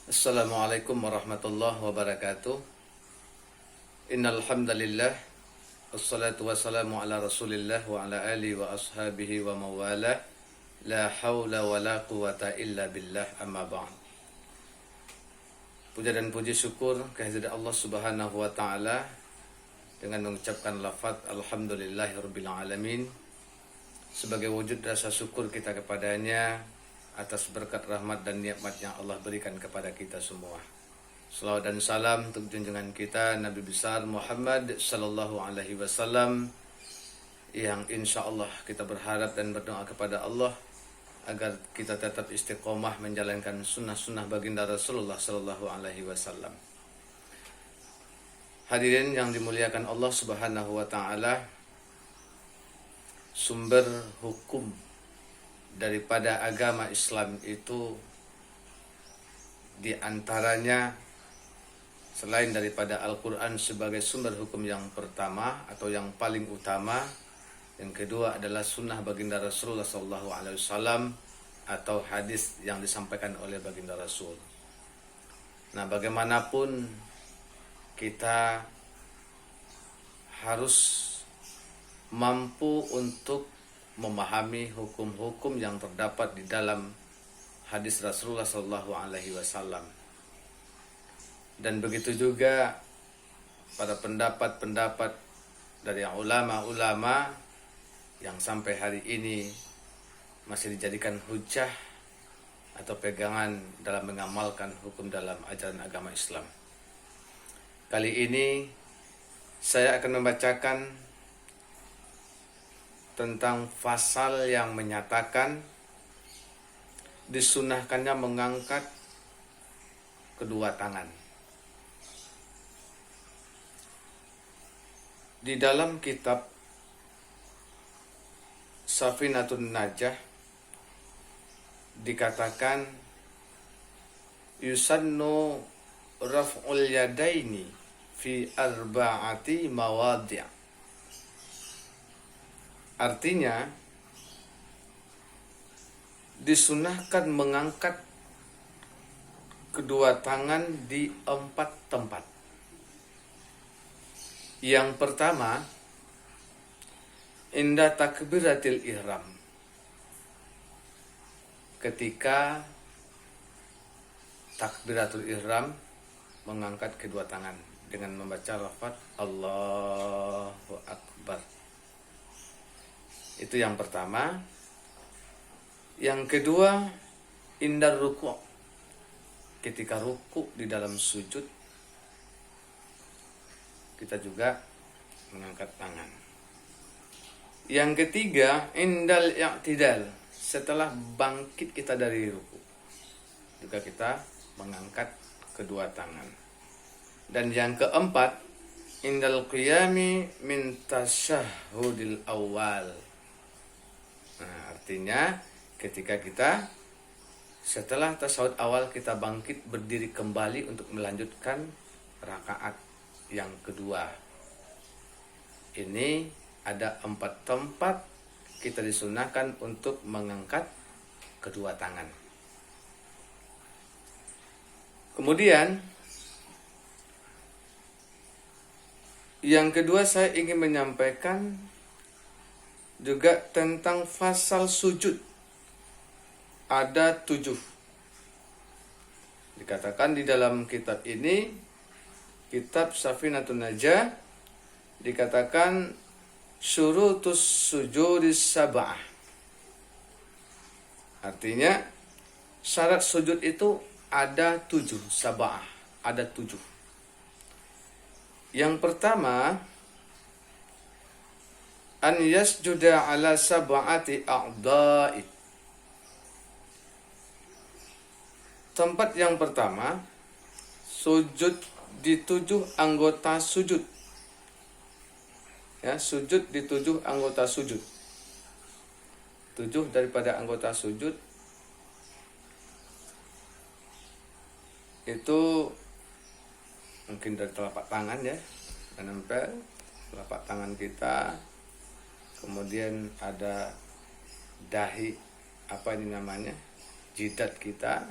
Assalamualaikum warahmatullahi wabarakatuh. Innal hamdalillah wassalatu wassalamu ala Rasulillah wa ala alihi wa ashabihi wa mawalah. La haula wala quwata illa billah, amma ba'd. Puja dan puji syukur kehadirat Allah Subhanahu wa taala dengan mengucapkan lafaz alhamdulillahirabbil alamin sebagai wujud rasa syukur kita kepadanya atas berkat rahmat dan nikmat yang Allah berikan kepada kita semua. Salawat dan salam untuk junjungan kita Nabi besar Muhammad sallallahu alaihi wasallam yang insya Allah kita berharap dan berdoa kepada Allah agar kita tetap istiqomah menjalankan sunnah-sunnah baginda Rasulullah sallallahu alaihi wasallam. Hadirin yang dimuliakan Allah Subhanahu wa taala, sumber hukum daripada agama Islam itu diantaranya selain daripada Al-Quran sebagai sumber hukum yang pertama atau yang paling utama, yang kedua adalah sunnah baginda Rasulullah SAW atau hadis yang disampaikan oleh baginda Rasul. Nah, bagaimanapun kita harus mampu untuk memahami hukum-hukum yang terdapat di dalam hadis Rasulullah Sallallahu Alaihi Wasallam, dan begitu juga pada pendapat-pendapat dari ulama-ulama yang sampai hari ini masih dijadikan hujah atau pegangan dalam mengamalkan hukum dalam ajaran agama Islam. Kali ini saya akan membacakan tentang pasal yang menyatakan disunahkannya mengangkat kedua tangan. Di dalam kitab Safinatun Najah dikatakan yusannu raf'ul yadaini fi arba'ati mawadhi'. Artinya, disunahkan mengangkat kedua tangan di 4 tempat. Yang pertama, inda takbiratil ihram. Ketika takbiratul ihram, mengangkat kedua tangan dengan membaca lafaz Allahu Akbar. Itu yang pertama. Yang kedua, indar ruku'. Ketika ruku' di dalam sujud, kita juga mengangkat tangan. Yang ketiga, indal i'tidal. Setelah bangkit kita dari ruku', juga kita mengangkat kedua tangan. Dan yang keempat, indal qiyami min tasyahhudil awal. Nah, artinya ketika kita setelah tasyahud awal kita bangkit berdiri kembali untuk melanjutkan rakaat yang kedua. Ini ada 4 tempat kita disunahkan untuk mengangkat kedua tangan. Kemudian yang kedua saya ingin menyampaikan juga tentang fasal sujud. Ada 7. Dikatakan di dalam kitab ini, kitab Safinatun Najah, dikatakan syurutus sujudis sab'ah. Artinya syarat sujud itu ada 7, sab'ah, ada 7. Yang pertama, an yasjuda ala sab'ati a'dha'i. Tempat yang pertama, sujud di 7 anggota sujud. Ya, sujud di 7 anggota sujud. 7 daripada anggota sujud itu mungkin dari telapak tangan ya, menempel telapak tangan kita. Kemudian ada dahi, apa ini namanya, jidat kita.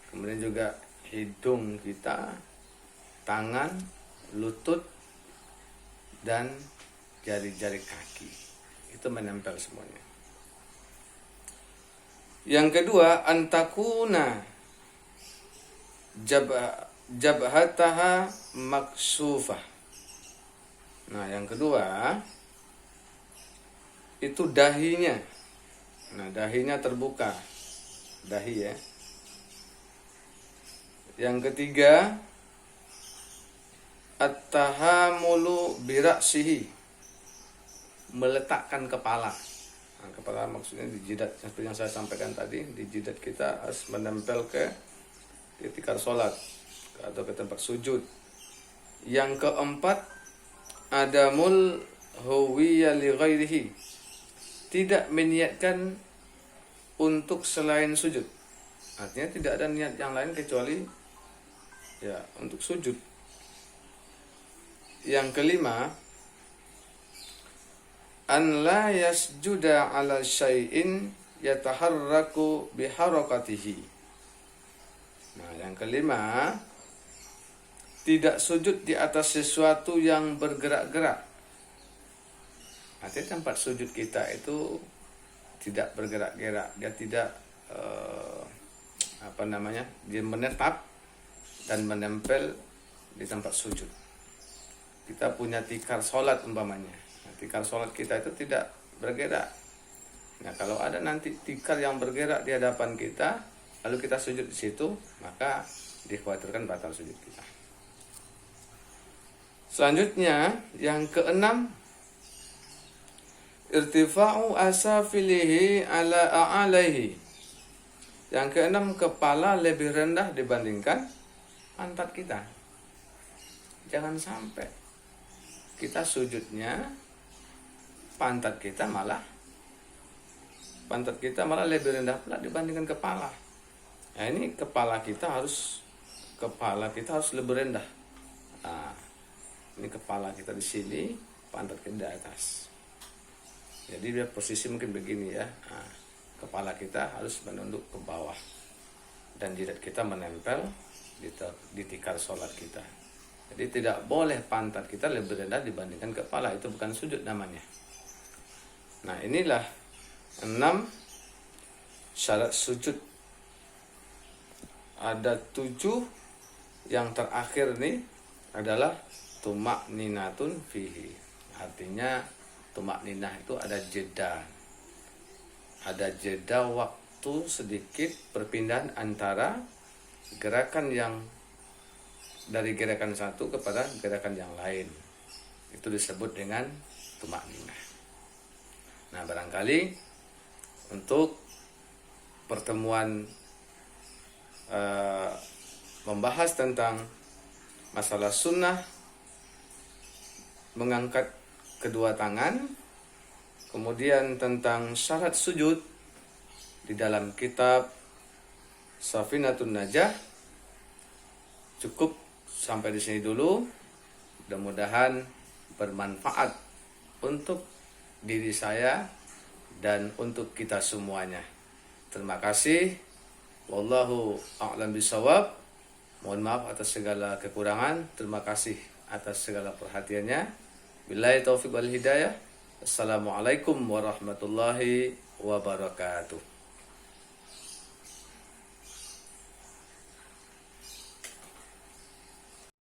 Kemudian juga hidung kita, tangan, lutut, dan jari-jari kaki. Itu menempel semuanya. Yang kedua, antakuna jabhataha maksufah. Nah, yang kedua itu dahinya. Nah, dahinya terbuka. Dahi ya. Yang ketiga, at-tahamulu biraksihi, meletakkan kepala. Nah, kepala maksudnya di jidat, seperti yang saya sampaikan tadi, di jidat kita harus menempel ke tikar sholat atau ke tempat sujud. Yang keempat, adamul huwiyya li ghairihi, tidak meniatkan untuk selain sujud. Artinya tidak ada niat yang lain kecuali ya untuk sujud. Yang kelima, an la yasjuda ala syai'in yataharraku biharakatihi. Nah, yang kelima, tidak sujud di atas sesuatu yang bergerak-gerak. Artinya tempat sujud kita itu tidak bergerak-gerak, dia tidak dia menetap dan menempel di tempat sujud. Kita punya tikar sholat umpamanya. Nah, tikar sholat kita itu tidak bergerak. Nah, kalau ada nanti tikar yang bergerak di hadapan kita, lalu kita sujud di situ, maka dikhawatirkan batal sujud kita. Selanjutnya, yang keenam, irtifa'u asafilihi ala a'alaihi. Yang keenam, kepala lebih rendah dibandingkan pantat kita. Jangan sampai kita sujudnya pantat kita malah lebih rendah pula dibandingkan kepala. Nah, ini kepala kita harus lebih rendah. Nah, ini kepala kita di sini, pantat kita di atas. Jadi biar posisi mungkin begini ya. Nah, kepala kita harus menunduk ke bawah dan jidat kita menempel di tikar sholat kita. Jadi tidak boleh pantat kita lebih rendah dibandingkan kepala. Itu bukan sujud namanya. Nah, inilah 6 syarat sujud. Ada 7. Yang terakhir nih adalah tumakninatun fihi. Artinya tumakninah itu ada jeda. Ada jeda waktu sedikit perpindahan antara gerakan yang dari gerakan satu kepada gerakan yang lain. Itu disebut dengan tumakninah. Nah, barangkali untuk pertemuan membahas tentang masalah sunnah mengangkat kedua tangan, kemudian tentang syarat sujud di dalam kitab Safinatun Najah, cukup sampai di sini dulu. Mudah-mudahan bermanfaat untuk diri saya dan untuk kita semuanya. Terima kasih. Wallahu a'lam bishawab. Mohon maaf atas segala kekurangan. Terima kasih atas segala perhatiannya. Billahi taufiq wal hidayah. Assalamualaikum warahmatullahi wabarakatuh.